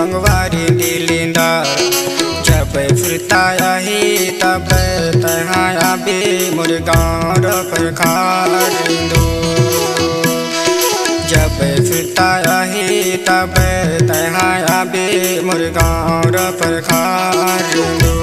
फंगवारी दिलिंदा जब फिरता ही तब तहाया बे मुर्गार पर खारिंदो जब फिरता ही तब तहाया बे मुर्गार पर खारिंदो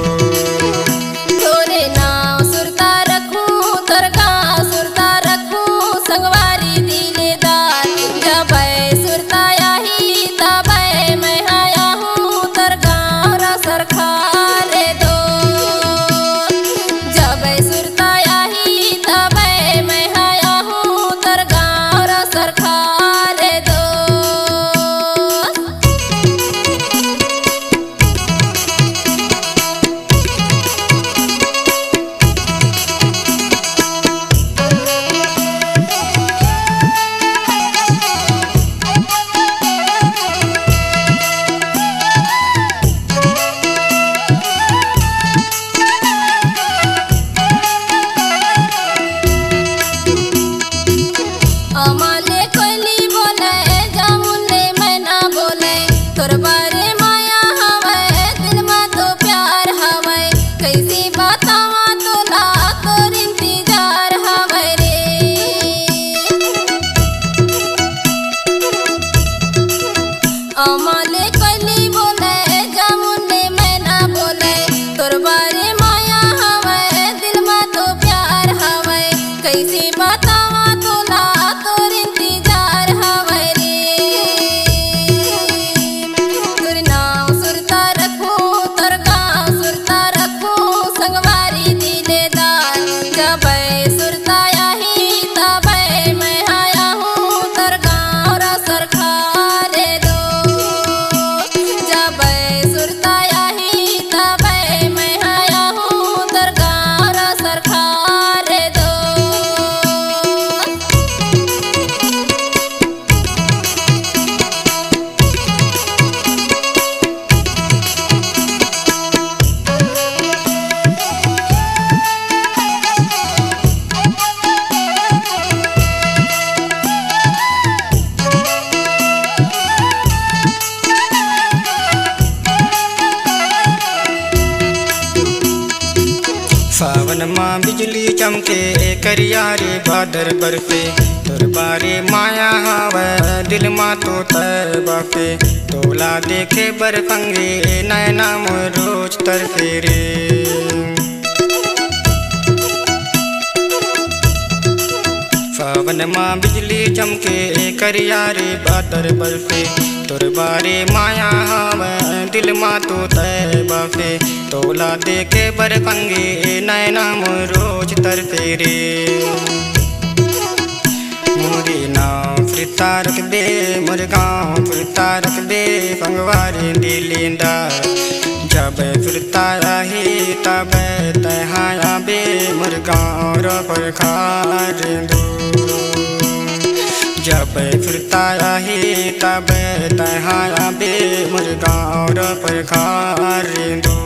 अमले कोली बोले जामुने मैं ना बोले तोर बारे माया हवे दिल में तो प्यार हवे कैसे बतावा तोला तोर इंतजार हवे रे तोर नाम सुरता रखो तोर गाँव सुरता रखो संगवारी दिलेदार जब सुरता यही तब मैं आया हूँ तोर गाँव रा सरखा सावन माँ बिजली चमके करिया रे बादर बरपे तोर बारे माया हवे दिल माँ तो बापे तोला देखे बरफंगे नैना मोर रोज तरफे रे सावन माँ बिजली चमके करिया रे बादर बरपे तोर बारे माया हवे दिल माँ तो बापे तोला देखे बरफंगे नैना मोर रोज तरफे रे मोरी नाव फिरता रख दे मोर गाँव फिरता रख दे फंगवारी दिलिंदा जब फिरता ही तब तहाया बे मोर गाँव पर खारिंदो जब फिरता ही तब तहाया बे मोर गाँव पर खारिंदो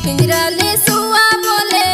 पिंजरा ले सुआ बोले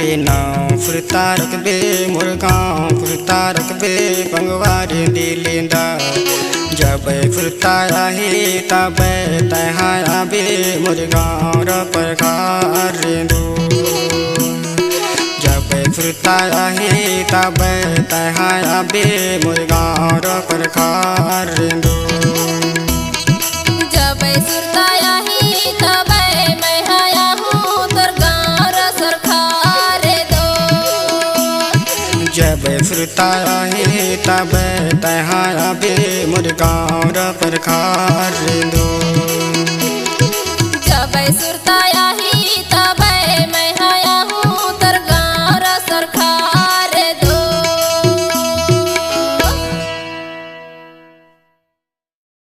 मोरे नाव फुरता रखबे मोर गाँव फुरता रखबे पंगवारी दिलिंदा जब फुरता आही तब तहाँ आबे मोर गाँव र प्रकार रेंदो जब फुरता आही तब तहाँ आबे मोर गाँव र प्रकार रेंदो जब सुरता आही तब मैं आया हूँ तोर गाँव र सरकार दो जब फुरता आही तब तहाँ आबे मोर गाँव र प्रकार रेंदो जब सुरता